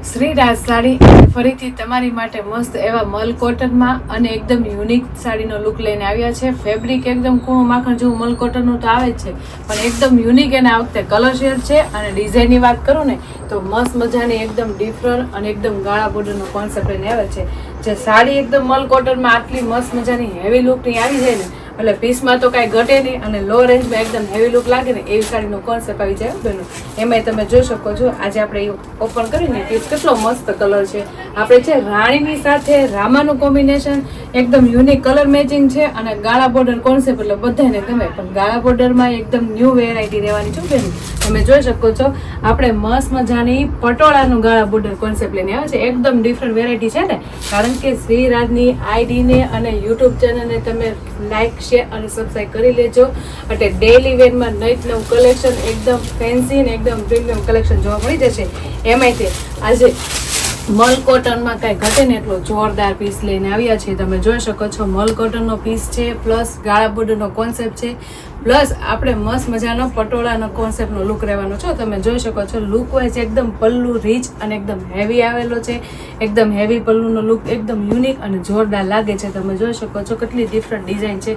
શ્રીરાજ સાડી ફરીથી તમારી માટે મસ્ત એવા મલ કોટનમાં અને એકદમ યુનિક સાડીનો લુક લઈને આવ્યા છે. ફેબ્રિક એકદમ કૂણું માખણ જેવું મલ કોટનનું તો આવે જ છે, પણ એકદમ યુનિક એને આ વખતે કલર શેડ છે. અને ડિઝાઇનની વાત કરું ને તો મસ્ત મજાની એકદમ ડિફરન્ટ અને એકદમ ગાળા બોર્ડરનો કોન્સેપ્ટ લઈને આવે છે. જે સાડી એકદમ મલ કોટનમાં આટલી મસ્ત મજાની હેવી લુકની આવી જાય ને એટલે પીસમાં તો કાંઈ ઘટે નહીં અને લો રેન્જમાં એકદમ હેવી લુક લાગે ને એવી સાડીનો કોન્સેપ્ટ આવી જાય બેનો. એમાંય તમે જોઈ શકો છો આજે આપણે ઓપન કરીને પીસ કેટલો મસ્ત કલર છે. આપણે છે રાણીની સાથે રામાનું કોમ્બિનેશન એકદમ યુનિક કલર મેચિંગ છે અને ગાળા બોર્ડર કોન્સેપ્ટ એટલે બધાને ગમે, પણ ગાળા બોર્ડરમાં એકદમ ન્યૂ વેરાયટી રહેવાની છે બેન. તમે જોઈ શકો છો આપણે મસ્ત મજાની પટોળાનું ગાળા બોર્ડર કોન્સેપ્ટ લઈને આવે છે. એકદમ ડિફરન્ટ વેરાયટી છે ને, કારણ કે શ્રીરાજની આઈડીને અને યુટ્યુબ ચેનલને તમે લાઈક શેર અને સબસ્ક્રાઇબ કરી લેજો. એટલે ડેઈલી વેરમાં નવીન નવું કલેક્શન એકદમ ફેન્સી ને એકદમ પ્રીમિયમ કલેક્શન જોવા મળી જશે. એમાંય તે આજે મલ કોટનમાં કાંઈ ઘટે ને એટલો જોરદાર પીસ લઈને આવ્યા છે. તમે જોઈ શકો છો મલ કોટનનો પીસ છે, પ્લસ ગાળા બોર્ડરનો કોન્સેપ્ટ છે, પ્લસ આપણે મસ્ત મજાનો પટોળાનો કોન્સેપ્ટનો લુક રહેવાનો છે. તમે જોઈ શકો છો લુક વાઇઝ એકદમ પલ્લુ રીચ અને એકદમ હેવી આવેલો છે. એકદમ હેવી પલ્લુનો લુક એકદમ યુનિક અને જોરદાર લાગે છે. તમે જોઈ શકો છો કેટલી ડિફરન્ટ ડિઝાઇન છે.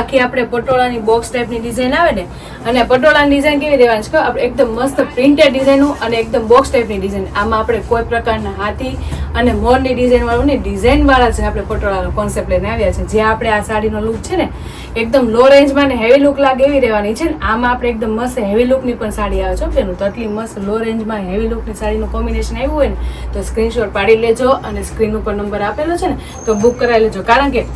આખી આપણે પટોળાની બોક્સ ટાઈપની ડિઝાઇન આવે ને, અને પટોળાની ડિઝાઇન કેવી રહેવાની છે આપણે એકદમ મસ્ત પ્રિન્ટેડ ડિઝાઇનનું અને એકદમ બોક્સ ટાઈપની ડિઝાઇન. આમાં આપણે કોઈ પ્રકારના હાથી અને મોરની ડિઝાઇન વાળું ને ડિઝાઇન વાળા છે આપણે પટોળાનો કોન્સેપ્ટ લઈને આવ્યા છે. જે આપણે આ સાડીનો લુક છે ને એકદમ લો રેન્જમાં ને હેવી લુક લાગે એવી રહેવાની છે. આમાં આપણે એકદમ મસ્ત હેવી લુકની પણ સાડી આવે છે બેનું. તો આટલી મસ્ત લો રેન્જમાં હેવી લુકની સાડીનું કોમ્બિનેશન આવ્યું હોય ને તો સ્ક્રીનશોટ પાડી લેજો અને સ્ક્રીન ઉપર નંબર આપેલો છે ને તો બુક કરાવી લેજો. કારણ કે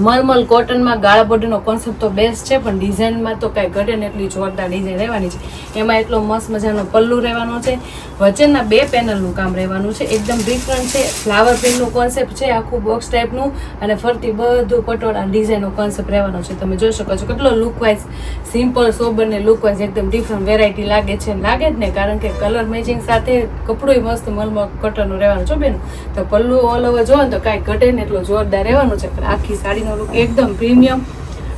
મલમલ કોટનમાં ગાળા બોર્ડરનો કોન્સેપ્ટ તો બેસ્ટ છે, પણ ડિઝાઇનમાં તો કાંઈ ઘટે ને એટલી જોરદાર ડિઝાઇન રહેવાની છે. એમાં એટલો મસ્ત મજાનો પલ્લુ રહેવાનો છે, વચ્ચેના 2 પેનલનું કામ રહેવાનું છે. એકદમ ડિફરન્ટ છે, ફ્લાવર પ્રિન્ટનું કોન્સેપ્ટ છે, આખું બોક્સ ટાઈપનું અને ફરતી બધું પટોળા ડિઝાઇનનો કોન્સેપ્ટ રહેવાનો છે. તમે જોઈ શકો છો કેટલો લુક વાઇઝ સિમ્પલ સોબર ને લુક વાઇઝ એકદમ ડિફરન્ટ વેરાયટી લાગે છે. લાગે જ ને, કારણ કે કલર મેચિંગ સાથે કપડું મસ્ત મલમલ કોટનનું રહેવાનું છે બેન. તો પલ્લુ ઓલ ઓવર જોવો ને તો કાંઈ ઘટે ને એટલો જોરદાર રહેવાનું છે. પણ આખી સાડી લુક એકદમ પ્રીમિયમ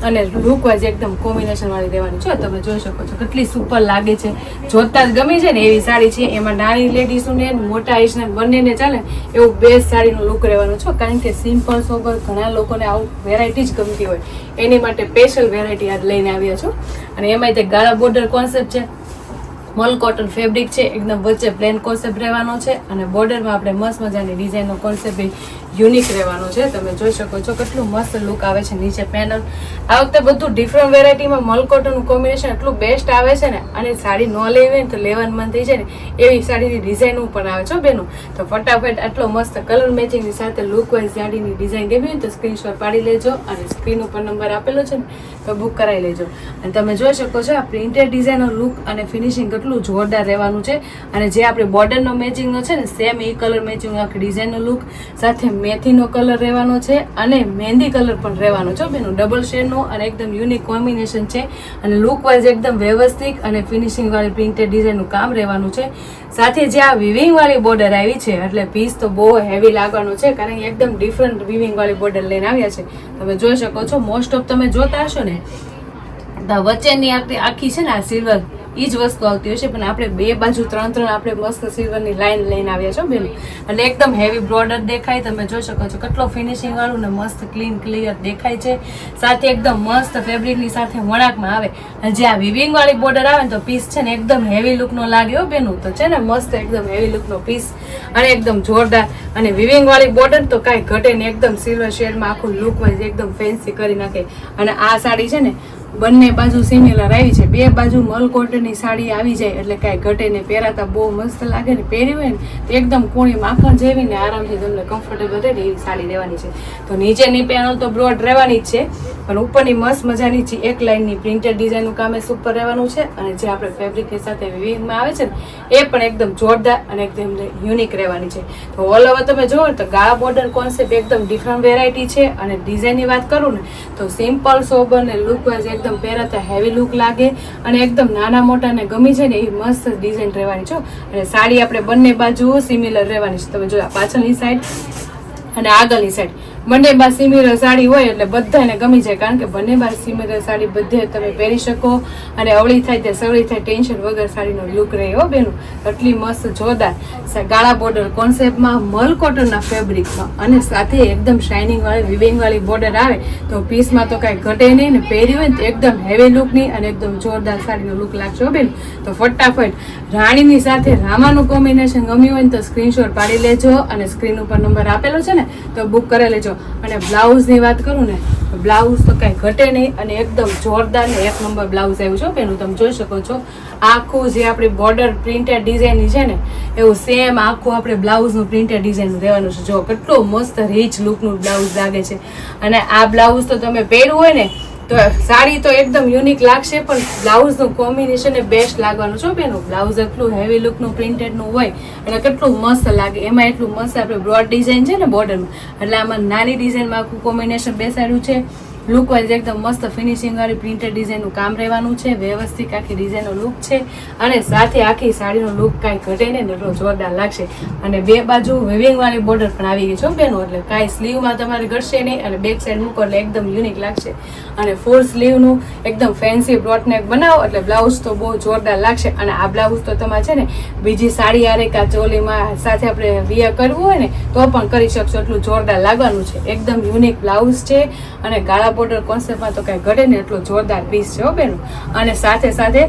અને લુક વાઇઝ એકદમ કોમ્બિનેશન વાળી રહેવાની છે. તમે જોઈ શકો છો કેટલી સુપર લાગે છે, જોતા જ ગમી છે ને એવી સાડી છે. એમાં નાની લેડીઝોને મોટા એજને બંનેને ચાલે એવું બેસ્ટ સાડીનો લુક રહેવાનો છે. કારણ કે સિમ્પલ સોબર ઘણા લોકોને આવું વેરાયટી જ ગમતી હોય, એની માટે સ્પેશિયલ વેરાયટી આજ લઈને આવ્યા છો. અને એમાંય તે ગાળા બોર્ડર કોન્સેપ્ટ છે, મલ કોટન ફેબ્રિક છે, એકદમ વચ્ચે પ્લેન કોન્સેપ્ટ રહેવાનો છે અને બોર્ડરમાં આપણે મસ્ત મજાની ડિઝાઇનનો કોન્સેપ્ટ યુનિક રહેવાનો છે. તમે જોઈ શકો છો કેટલું મસ્ત લુક આવે છે. નીચે પેનલ આ વખતે બધું ડિફરન્ટ વેરાયટીમાં મલ કોટનનું કોમ્બિનેશન એટલું બેસ્ટ આવે છે ને, અને સાડી ન લેવી હોય ને તો લેવાનું મન થઈ જાય ને એવી સાડીની ડિઝાઇન પણ આવે છે બેનું. તો ફટાફટ આટલો મસ્ત કલર મેચિંગની સાથે લુક વાઇઝ સાડીની ડિઝાઇન ગમી હોય તો સ્ક્રીનશોટ પાડી લેજો અને સ્ક્રીન ઉપર નંબર આપેલો છે ને તો બુક કરાવી લેજો. અને તમે જોઈ શકો છો આ પ્રિન્ટેડ ડિઝાઇનનો લુક અને ફિનિશિંગ કેટલું જોરદાર રહેવાનું છે. અને જે આપણે બોર્ડરનો મેચિંગનો છે ને સેમ એ કલર મેચિંગ આખી ડિઝાઇનનો લુક સાથે મેથીનો કલર રહેવાનો છે અને મહેંદી કલર પણ રહેવાનો છે બેનું. ડબલ શેડનો અને એકદમ યુનિક કોમ્બિનેશન છે અને લુક વાઇઝ એકદમ વ્યવસ્થિત અને ફિનિશિંગ વાળી પ્રિન્ટેડ ડિઝાઇનનું કામ રહેવાનું છે. સાથે જે આ વિવિંગ વાળી બોર્ડર આવી છે એટલે પીસ તો બહુ હેવી લાગવાનું છે, કારણ કે એકદમ ડિફરન્ટ વિવિંગ વાળી બોર્ડર લઈને આવ્યા છે. તમે જોઈ શકો છો મોસ્ટ ઓફ તમે જોતા હશો ને વચ્ચેની આખી છે ને આ સિલ્વર એ જ વસ્તુ આવતી હોય છે, પણ આપણે 2 બાજુ 3 આપણે મસ્ત સિલ્વરની લાઈન લઈને આવ્યા છો બેન. અને એકદમ હેવી બોર્ડર દેખાય. તમે જોઈ શકો છો કેટલો ફિનિશિંગ વાળું ને મસ્ત ક્લીન ક્લિયર દેખાય છે. સાથે એકદમ મસ્ત ફેબ્રિકની સાથે વણાકમાં આવે. અને જે આ વિવિંગ વાળી બોર્ડર આવે ને તો પીસ છે ને એકદમ હેવી લુકનો લાગે હો બેનું. તો છે ને મસ્ત એકદમ હેવી લુકનો પીસ અને એકદમ જોરદાર. અને વિવિંગ વાળી બોર્ડર તો કાંઈ ઘટે ને, એકદમ સિલ્વર શેડમાં આખું લુક વાઇઝ એકદમ ફેન્સી કરી નાખે. અને આ સાડી છે ને બંને બાજુ સિમિલર આવી છે, 2 બાજુ મલ કોટનની સાડી આવી જાય એટલે કાંઈ ઘટે ને, પહેરાતા બહુ મસ્ત લાગે ને, પહેરી હોય ને તો એકદમ કૂણી માખણ જેવી ને આરામથી તમને કમ્ફર્ટેબલ રહે ને એવી સાડી લેવાની છે. તો નીચેની પેનલ તો બ્રોડ રહેવાની જ છે, પણ ઉપરની મસ્ત મજાની છે એક લાઇનની પ્રિન્ટેડ ડિઝાઇનનું કામ એ સુપર રહેવાનું છે. અને જે આપણે ફેબ્રિકની સાથે વિવિંગમાં આવે છે ને એ પણ એકદમ જોરદાર અને એકદમ યુનિક રહેવાની છે. તો ઓલ ઓવર તમે જુઓ તો ગાળા બોર્ડર કોન્સેપ્ટ એકદમ ડિફરન્ટ વેરાયટી છે. અને ડિઝાઇનની વાત કરું ને તો સિમ્પલ સોબર ને લુક વાઇઝ એકદમ પહેરાતા હેવી લુક લાગે અને એકદમ નાના મોટા ને ગમી છે ને એ મસ્ત ડિઝાઇન રહેવાની છે. અને સાડી આપણે બંને બાજુ સિમિલર રહેવાની છે. તમે જો પાછળની સાઈડ અને આગળની સાઈડ બંને બાર સિમિલર સાડી હોય એટલે બધાને ગમી જાય, કારણ કે બંને બાર સિમિલર સાડી બધે તમે પહેરી શકો અને અવળી થાય તે સવળી થાય ટેન્શન વગર સાડીનો લુક રહે હો બેનું. એટલી મસ્ત જોરદાર ગાળા બોર્ડર કોન્સેપ્ટમાં મલ કોટનના ફેબ્રિકમાં અને સાથે એકદમ શાઇનિંગ વાળી વિવિંગ વાળી બોર્ડર આવે તો પીસમાં તો કાંઈ ઘટે નહીં ને પહેર્યું હોય ને તો એકદમ હેવી લુકની અને એકદમ જોરદાર સાડીનો લુક લાગશે હો બેન. તો ફટાફટ રાણીની સાથે રામાનું કોમ્બિનેશન ગમ્યું હોય ને તો સ્ક્રીનશોટ પાડી લેજો અને સ્ક્રીન ઉપર નંબર આપેલો છે ને તો બુક કરી લેજો. અને બ્લાઉઝની વાત કરું ને તો બ્લાઉઝ તો કાંઈ ઘટે નહીં અને એકદમ જોરદાર ને એક નંબર બ્લાઉઝ આવ્યું છે બેનું. તમે જોઈ શકો છો આખું જે આપણી બોર્ડર પ્રિન્ટેડ ડિઝાઇન છે ને એવું સેમ આખું આપણે બ્લાઉઝનું પ્રિન્ટેડ ડિઝાઇન રહેવાનું છે. જો કેટલું મસ્ત રીચ લુકનું બ્લાઉઝ લાગે છે અને આ બ્લાઉઝ તો તમે પહેર્યું હોય ને તો સાડી તો એકદમ યુનિક લાગશે, પણ બ્લાઉઝનું કોમ્બિનેશન એ બેસ્ટ લાગવાનું છે બેનું. બ્લાઉઝ એટલું હેવી લુકનું પ્રિન્ટેડનું હોય અને કેટલું મસ્ત લાગે, એમાં એટલું મસ્ત આપણે બ્રોડ ડિઝાઇન છે ને બોર્ડરમાં, એટલે આમાં નાની ડિઝાઇનમાં આખું કોમ્બિનેશન બેસાડ્યું છે. લુક વાઇઝ એકદમ મસ્ત ફિનિશિંગ વાળી પ્રિન્ટેડ ડિઝાઇનનું કામ રહેવાનું છે, વ્યવસ્થિત આખી ડિઝાઇનનો લુક છે અને સાથે આખી સાડીનો લુક કાંઈ ઘટે નહીં, એટલો જોરદાર લાગશે. અને બે બાજુ વિવિંગ વાળી બોર્ડર પણ આવી ગઈ છે બેનો, એટલે કાંઈ સ્લીવમાં તમારે ઘટશે નહીં અને બેક સાઈડ મૂકો એટલે એકદમ યુનિક લાગશે. અને ફૂલ સ્લીવનું એકદમ ફેન્સી બ્રોડનેક બનાવો એટલે બ્લાઉઝ તો બહુ જોરદાર લાગશે. અને આ બ્લાઉઝ તો તમારે છે ને બીજી સાડી આરે કા ચોલીમાં સાથે આપણે વિયર કરવું હોય ને તો પણ કરી શકશો, એટલું જોરદાર લાગવાનું છે. એકદમ યુનિક બ્લાઉઝ છે અને ગાળા બોર્ડર કોન્સેપ્ટમાં તો કાંઈ ઘટે ને એટલો જોરદાર પીસ છે હો બેનું. અને સાથે સાથે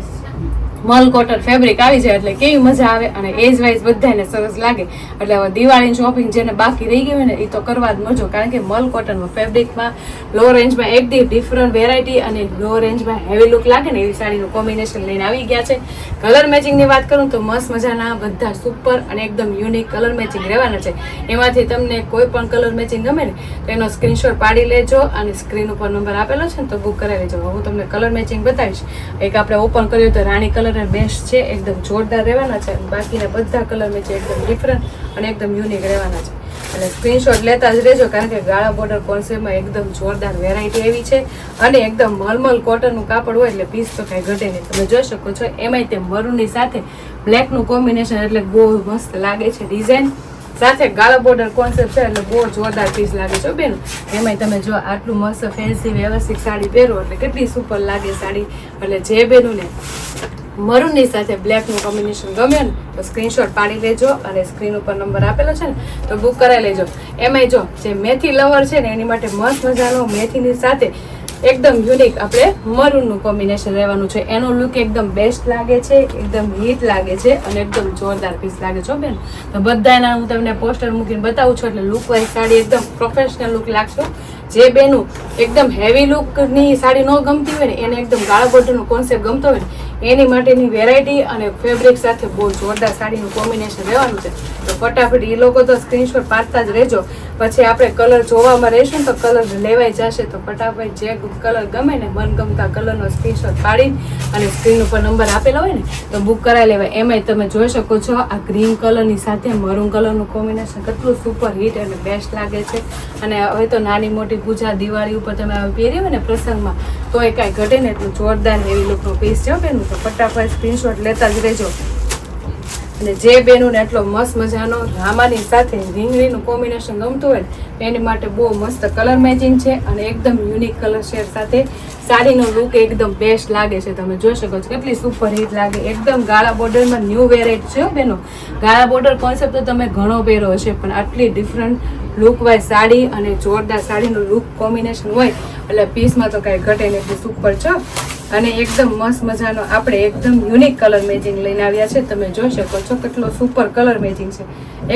મલ કોટન ફેબ્રિક આવી જાય એટલે કેવી મજા આવે અને એજ વાઇઝ બધાને સરસ લાગે. એટલે હવે દિવાળીની શોપિંગ જેને બાકી રહી ગઈ હોય ને એ તો કરવા જ મળજો, કારણ કે મલ કોટનમાં ફેબ્રિકમાં લો રેન્જમાં એકદમ ડિફરન્ટ વેરાયટી અને લો રેન્જમાં હેવી લુક લાગે ને એવી સાડીનું કોમ્બિનેશન લઈને આવી ગયા છે. કલર મેચિંગની વાત કરું તો મસ્ત મજાના બધા સુપર અને એકદમ યુનિક કલર મેચિંગ રહેવાના છે. એમાંથી તમને કોઈ પણ કલર મેચિંગ ગમે ને તો એનો સ્ક્રીનશોટ પાડી લેજો અને સ્ક્રીન ઉપર નંબર આપેલો છે ને તો બુક કરાવી લેજો. હું તમને કલર મેચિંગ બતાવીશ. એક આપણે ઓપન કર્યું તો રાણી કલર બેસ્ટ છે, એકદમ જોરદાર રહેવાના છે. બાકીના બધા કલર મેચ એકદમ ડિફરન્ટ અને એકદમ યુનિક રહેવાના છે. એટલે સ્ક્રીનશોટ લેતા જ રહેજો, કારણ કે ગાળા બોર્ડર કોન્સેપ્ટમાં એકદમ જોરદાર વેરાયટી એવી છે અને એકદમ મલમલ કોટનનું કાપડ હોય એટલે પીસ તો કાંઈ ઘટે નહીં. તમે જોઈ શકો છો એમાંય તે મરૂનની સાથે બ્લેકનું કોમ્બિનેશન એટલે બહુ મસ્ત લાગે છે ડિઝાઇન. સાથે ગાળા બોર્ડર કોન્સેપ્ટ છે એટલે બહુ જોરદાર પીસ લાગે છે બેન. એમાંય તમે જો આટલું મસ્ત ફેન્સી વ્યવસ્થિત સાડી પહેરો એટલે કેટલી સુપર લાગે સાડી. એટલે જે બેનું ને મરૂનની સાથે બ્લેકનું કોમ્બિનેશન ગમ્યું ને તો સ્ક્રીનશોટ પાડી લેજો અને સ્ક્રીન ઉપર નંબર આપેલો છે ને તો બુક કરાવી લેજો. એમાંય જો જે મેથી લવર છે ને એની માટે મસ્ત મજાનો મેથીની સાથે એકદમ યુનિક આપણે મરૂનનું કોમ્બિનેશન રહેવાનું છે. એનો લુક એકદમ બેસ્ટ લાગે છે, એકદમ હિટ લાગે છે અને એકદમ જોરદાર પીસ લાગે છે બેન. તો બધાના હું તમને પોસ્ટર મૂકીને બતાવું છું એટલે લુક વાઇઝ સાડી એકદમ પ્રોફેશનલ લુક લાગશે. જે બેનું એકદમ હેવી લુકની સાડી ન ગમતી હોય ને એને એકદમ ગાળા બોર્ડરનો કોન્સેપ્ટ ગમતો હોય ને એની માટેની વેરાયટી અને ફેબ્રિક સાથે બહુ જોરદાર સાડીનું કોમ્બિનેશન રહેવાનું છે. તો ફટાફટ એ લોકો તો સ્ક્રીનશોટ પાડતા જ રહેજો. પછી આપણે કલર જોવામાં રહીશું તો કલર લેવાઈ જશે. તો ફટાફટ જે કલર ગમે ને મનગમતા કલરનો સ્ક્રીનશોટ પાડી અને સ્ક્રીન ઉપર નંબર આપેલો હોય ને તો બુક કરાવી લેવાય. એમાંય તમે જોઈ શકો છો આ ગ્રીન કલરની સાથે મરૂન કલરનું કોમ્બિનેશન કેટલું સુપર હિટ અને બેસ્ટ લાગે છે. અને હવે તો નાની મોટી પૂજા દિવાળી ઉપર તમે પહેરી હોય ને પ્રસંગમાં તો એ કાંઈ ઘટે ને એટલું જોરદાર એવી લુકનો પીસ છે બેનું. તો ફટાફટ સ્ક્રીનશોટ લેતા જ રહેજો. અને જે બેનું ને એટલો મસ્ત મજાનો રામાની સાથે રીંગણીનું કોમ્બિનેશન ગમતું હોય ને એની માટે બહુ મસ્ત કલર મેચિંગ છે અને એકદમ યુનિક કલર શેડ સાથે સાડીનો લુક એકદમ બેસ્ટ લાગે છે. તમે જોઈ શકો છો કેટલી સુપર હિટ લાગે. એકદમ ગાળા બોર્ડરમાં ન્યૂ વેરાયટી છે બેનો. ગાળા બોર્ડર કોન્સેપ્ટ તો તમે ઘણો પહેરો હશે, પણ આટલી ડિફરન્ટ લુક વાઇઝ સાડી અને જોરદાર સાડીનું લુક કોમ્બિનેશન હોય એટલે પીસમાં તો કાંઈ ઘટે નહીં, એટલું સુપર છે. અને એકદમ મસ્ત મજાનો આપણે એકદમ યુનિક કલર મેચિંગ લઈને આવ્યા છે. તમે જોઈ શકો છો કેટલો સુપર કલર મેચિંગ છે.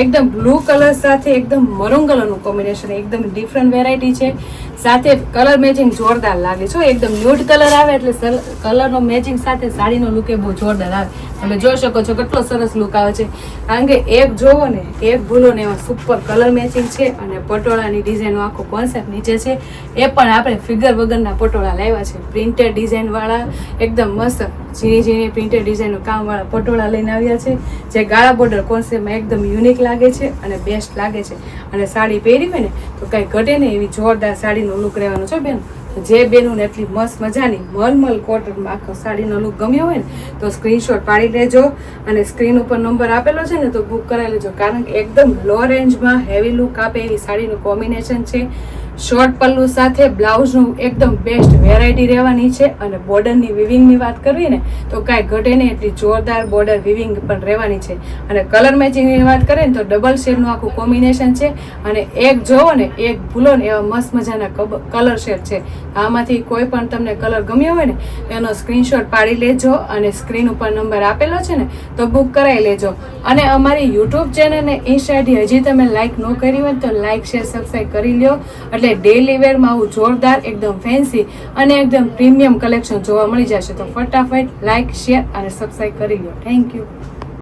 એકદમ બ્લુ કલર સાથે એકદમ મરૂન કલરનું કોમ્બિનેશન, એકદમ ડિફરન્ટ વેરાયટી છે. સાથે કલર મેચિંગ જોરદાર લાગે છે. એકદમ ન્યૂડ કલર આવે એટલે કલરનો મેચિંગ સાથે સાડીનો લુક એ બહુ જોરદાર આવે. તમે જોઈ શકો છો કેટલો સરસ લુક આવે છે, કારણ કે એક જોવો ને એક ભૂલો ને એમાં સુપર કલર મેચિંગ છે. અને પટોળાની ડિઝાઇનનો આખો કોન્સેપ્ટ નીચે છે એ પણ આપણે ફિગર વગરના પટોળા લાવ્યા છે. પ્રિન્ટેડ ડિઝાઇન વાળા એકદમ મસ્ત ઝીણી ઝીણી પ્રિન્ટેડ ડિઝાઇનનું કામ વાળા પટોળા લઈને આવ્યા છે, જે ગાળા બોર્ડર કોન્સેપ્ટમાં એકદમ યુનિક લાગે છે અને બેસ્ટ લાગે છે. અને સાડી પહેરી હોય ને તો કાંઈ ઘટે ને એવી જોરદાર સાડીનો લુક રહેવાનો છે બેન. જે બેનું એટલી મસ્ત મજાની મલમલ કોટનમાં આખો સાડીનો લુક ગમ્યો હોય ને તો સ્ક્રીનશોટ પાડી લેજો અને સ્ક્રીન ઉપર નંબર આપેલો છે ને તો બુક કરાવી લેજો, કારણ કે એકદમ લો રેન્જમાં હેવી લુક આપે એવી સાડીનું કોમ્બિનેશન છે. શોર્ટ પલ્લુ સાથે બ્લાઉઝનું એકદમ બેસ્ટ વેરાયટી રહેવાની છે અને બોર્ડરની વિવિંગની વાત કરવી ને તો કાંઈ ઘટે નહીં એટલી જોરદાર બોર્ડર વિવિંગ પણ રહેવાની છે. અને કલર મેચિંગની વાત કરીએ ને તો ડબલ શેડનું આખું કોમ્બિનેશન છે અને એક જોવો ને એક ભૂલો ને એવા મસ્ત મજાના કલર શેડ છે. આમાંથી કોઈ પણ તમને કલર ગમ્યો હોય ને એનો સ્ક્રીનશોટ પાડી લેજો અને સ્ક્રીન ઉપર નંબર આપેલો છે ને તો બુક કરાવી લેજો. અને અમારી યુટ્યુબ ચેનલ ને ઇન્સ્ટા આઈડી હજી તમે લાઈક ન કરી હોય તો લાઈક શેર સબસ્ક્રાઈબ કરી લ્યો, એટલે ડેલી વેરમાં આવું જોરદાર એકદમ ફેન્સી અને એકદમ પ્રીમિયમ કલેક્શન જોવા મળી જશે. તો ફટાફટ લાઈક શેર અને સબસ્ક્રાઈબ કરી લો. Thank you.